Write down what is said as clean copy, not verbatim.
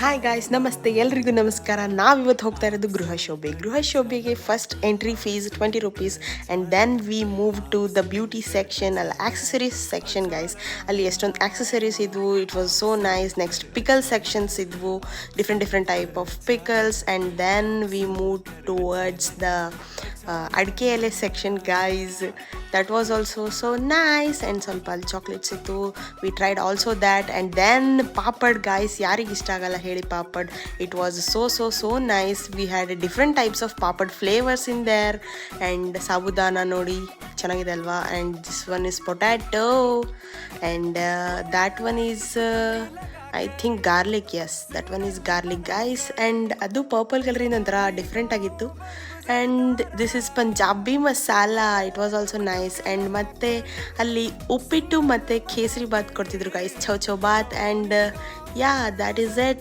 Hi guys, ನಮಸ್ತೆ, ಎಲ್ರಿಗೂ ನಮಸ್ಕಾರ. ನಾವಿವತ್ತು ಹೋಗ್ತಾ ಇರೋದು ಗೃಹ ಶೋಭೆಗೆ first entry fees 20 rupees and then we move to the beauty section, ಅಲ್ಲ ಆಕ್ಸೆಸರೀಸ್ ಸೆಕ್ಷನ್ ಗೈಸ್. ಅಲ್ಲಿ ಎಷ್ಟೊಂದು ಆಕ್ಸೆಸರೀಸ್ ಇದ್ವು, it was so nice. Next pickle sections ಇದ್ವು, different type of pickles. And then we move towards the ಅಡಿಕೆ ಎಲೆ section guys. That was also so nice. And ಸ್ವಲ್ಪ ಅಲ್ಲಿ chocolates ಇತ್ತು, we tried also that. And then papad guys, ಯಾರಿಗೆ ಇಷ್ಟ ಆಗಲ್ಲ ಹೇಳಿ papad. It was so nice. We had different types of papad flavours in there. And sabudana ನೋಡಿ ಚೆನ್ನಾಗಿದೆ ಅಲ್ವಾ. And this one is potato and that one is I think garlic. Yes, that one is garlic guys. And ಅದು purple ಕಲರಿಂದ ಒಂಥರ different ಆಗಿತ್ತು. And this is Punjabi masala, it was also nice. And ಮತ್ತೆ ಅಲ್ಲಿ ಉಪ್ಪಿಟ್ಟು ಮತ್ತು ಕೇಸರಿ ಬಾತ್ ಕೊಡ್ತಿದ್ರು guys, chow bath. And yeah, that is it.